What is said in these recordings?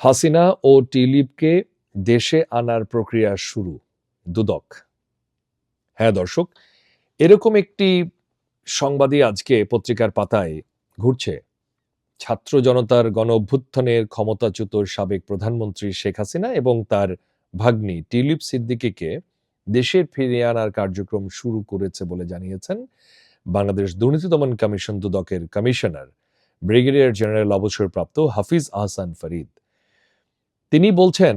হাসিনা ও টিলিপকে দেশে আনার প্রক্রিয়া শুরু, দুদক। হ্যাঁ দর্শক, এরকম একটি সংবাদই আজকে পত্রিকার পাতায় ঘুরছে। ছাত্র জনতার গণ অভ্যুত্থানের ক্ষমতাচ্যুত সাবেক প্রধানমন্ত্রী শেখ হাসিনা এবং তার ভাগ্নি টিলিপ সিদ্দিকীকে দেশে ফিরিয়ে আনার কার্যক্রম শুরু করেছে বলে জানিয়েছেন বাংলাদেশ দুর্নীতি দমন কমিশন দুদকের কমিশনার ব্রিগেডিয়ার জেনারেল অবসরপ্রাপ্ত হাফিজ আহসান ফরিদ। তিনি বলছেন,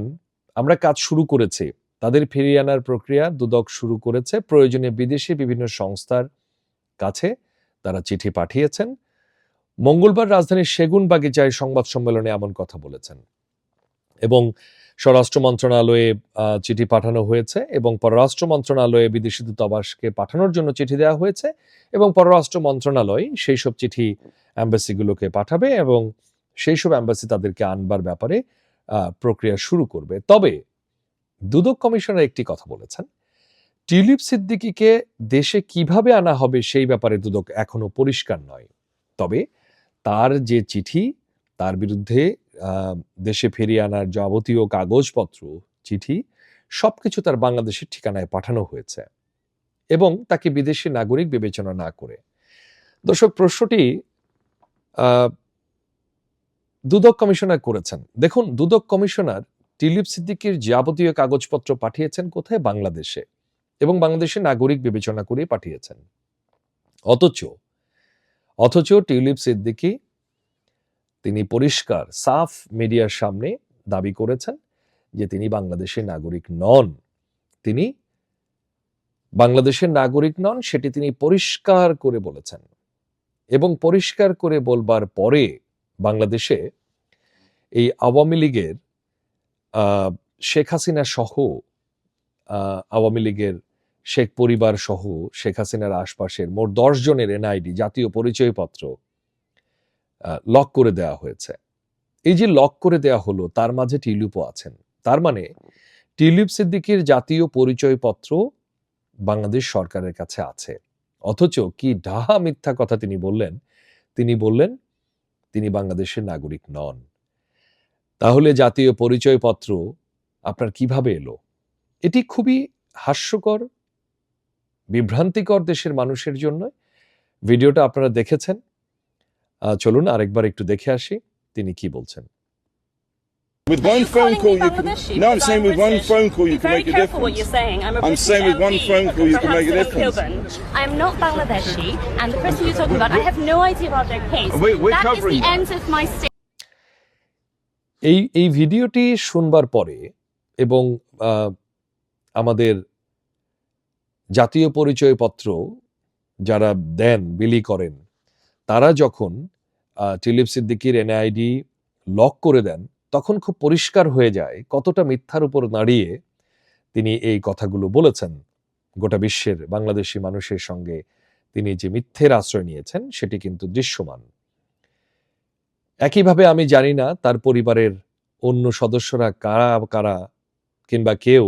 আমরা কাজ শুরু করেছি, তাদের ফিরিয়ে আনার প্রক্রিয়া দুদক শুরু করেছে। প্রয়োজনে বিদেশি বিভিন্ন সংস্থার কাছে তারা চিঠি পাঠিয়েছেন। মঙ্গলবার রাজধানীর সেগুনবাগিচায় সংবাদ সম্মেলনে এমন কথা বলেছেন এবং স্বরাষ্ট্র মন্ত্রণালয়ে চিঠি পাঠানো হয়েছে এবং পররাষ্ট্র মন্ত্রণালয়ে বিদেশি দূতাবাসকে পাঠানোর জন্য চিঠি দেওয়া হয়েছে এবং পররাষ্ট্র মন্ত্রণালয় সেই সব চিঠি অ্যাম্বাসিগুলোকে পাঠাবে এবং সেই সব অ্যাম্বাসি তাদেরকে আনবার ব্যাপারে প্রক্রিয়া শুরু করবে। তবে দুদক কমিশনার একটি কথা বলেছেন, টিলিপ সিদ্দিকীকে দেশে কিভাবে আনা হবে সেই ব্যাপারে দুদক এখনো পরিষ্কার নয়। তবে তার যে চিঠি, তার বিরুদ্ধে দেশে ফিরিয়ে আনার যাবতীয় কাগজপত্র, চিঠি সবকিছু তার বাংলাদেশের ঠিকানায় পাঠানো হয়েছে এবং তাকে বিদেশি নাগরিক বিবেচনা না করে। দর্শক, প্রশ্নটি দুদক কমিশনার করেছেন। দেখুন, দুদক কমিশনার টিলিপ সিদ্দিকীর যাবতীয় কাগজপত্র পাঠিয়েছেন কোথায়? বাংলাদেশে, এবং বাংলাদেশের নাগরিক বিবেচনা করে পাঠিয়েছেন। অথচ টিলিপ সিদ্দিকী তিনি পরিষ্কার সাফ মিডিয়ার সামনে দাবি করেছেন যে তিনি বাংলাদেশের নাগরিক নন। তিনি বাংলাদেশের নাগরিক নন, সেটি তিনি পরিষ্কার করে বলেছেন। এবং পরিষ্কার করে বলবার পরে বাংলাদেশে এই আওয়ামী লীগের শেখ হাসিনা সহ আওয়ামী লীগের শেখ পরিবার সহ শেখ হাসিনার আশপাশের মোট 10 জনের এনআইডি জাতীয় পরিচয়পত্র লক করে দেওয়া হয়েছে। এই যে লক করে দেওয়া হলো, তার মাঝে টিলিপও আছেন। তার মানে টিলিপ সিদ্দিকীর জাতীয় পরিচয়পত্র বাংলাদেশ সরকারের কাছে আছে। অথচ কি ডাহা মিথ্যা কথা তিনি বললেন, তিনি বাংলাদেশের নাগরিক নন। তাহলে জাতীয় পরিচয়পত্র আপনার কিভাবে এলো? এটি খুবই হাস্যকর, বিভ্রান্তিকর দেশের মানুষের জন্য। ভিডিওটা আপনারা দেখেছেন, চলুন আরেকবার একটু দেখে আসি তিনি কি বলছেন। With one phone call you can... No, I'm saying with one phone call you can make a difference. What you're saying. I'm saying with one phone call you can make a difference. I'm not Bangladeshi, and the person you're talking about, I have no idea about their case. We're that covering is the end of my statement. এই ভিডিওটি শুনবার পরে এবং আমাদের জাতীয় পরিচয়পত্র যারা দেন, বিলি করেন, তারা যখন টিলিপ সিদ্দিকীর এনআইডি লক করে দেন, তখন খুব পরিষ্কার হয়ে যায় কতটা মিথ্যার উপর দাঁড়িয়ে তিনি এই কথাগুলো বলেছেন। গোটা বিশ্বের বাংলাদেশি মানুষের সঙ্গে তিনি যে মিথ্যের আশ্রয় নিয়েছেন সেটি কিন্তু দৃশ্যমান। একইভাবে আমি জানি না তার পরিবারের অন্য সদস্যরা কারা কিংবা কেউ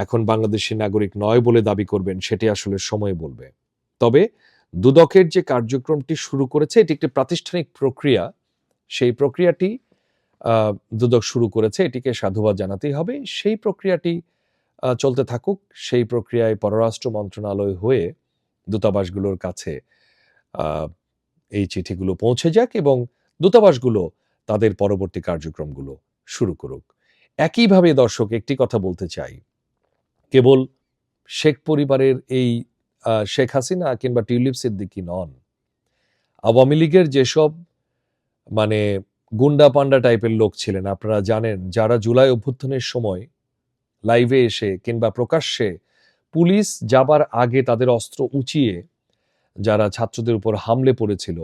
এখন বাংলাদেশি নাগরিক নয় বলে দাবি করবেন, সেটি আসলে সময় বলবে। তবে দুদকের যে কার্যক্রমটি শুরু করেছে, এটি একটি প্রাতিষ্ঠানিক প্রক্রিয়া। সেই প্রক্রিয়াটি দুদক শুরু করেছে, এটিকে সাধুবাদ জানাতেই হবে। সেই প্রক্রিয়াটি চলতে থাকুক, সেই প্রক্রিয়ায় পররাষ্ট্র মন্ত্রণালয় হয়ে দূতাবাসগুলোর কাছে এই চিঠিগুলো পৌঁছে যাক এবং দূতাবাসগুলো তাদের পরবর্তী কার্যক্রমগুলো শুরু করুক। একইভাবে দর্শক, একটি কথা বলতে চাই, কেবল শেখ পরিবারের এই শেখ হাসিনা কিংবা টিলিপ সিদ্দিকী নন, আওয়ামী লীগের যেসব মানে গুন্ডা পান্ডা টাইপের লোক ছিলেন, আপনারা জানেন, যারা জুলাই অভ্যুত্থানের সময় লাইভে এসে কিংবা প্রকাশ্যে পুলিশ যাবার আগে তাদের অস্ত্র উঁচিয়ে যারা ছাত্রদের উপর হামলে পড়েছিল,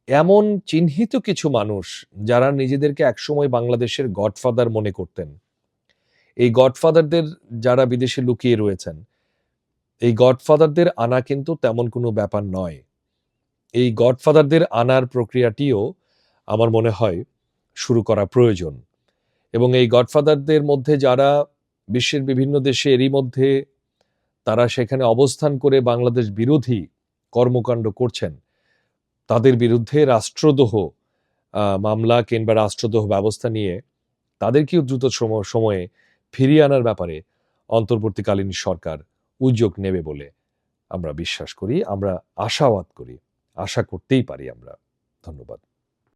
এমন চিহ্নিত কিছু মানুষ যারা নিজেদেরকে একসময় বাংলাদেশের গডফাদার মনে করতেন, এই গডফাদারদের যারা বিদেশে লুকিয়ে রয়েছেন, এই গডফাদারদের আনা কিন্তু তেমন কোনো ব্যাপার নয়। এই গডফাদারদের আনার প্রক্রিয়াটিও আমার মনে হয় শুরু করা প্রয়োজন। এবং এই গডফাদারদের মধ্যে যারা বিশ্বের বিভিন্ন দেশে এরই মধ্যে তারা সেখানে অবস্থান করে বাংলাদেশ বিরোধী কর্মকাণ্ড করছেন, তাদের বিরুদ্ধে রাষ্ট্রদ্রোহ মামলা কিংবা রাষ্ট্রদ্রোহ ব্যবস্থা নিয়ে তাদেরকেও দ্রুত সময়ে ফিরিয়ে আনার ব্যাপারে অন্তর্বর্তীকালীন সরকার উদ্যোগ নেবে বলে আমরা বিশ্বাস করি, আমরা আশাবাদ করি, আশা করতেই পারি আমরা। ধন্যবাদ।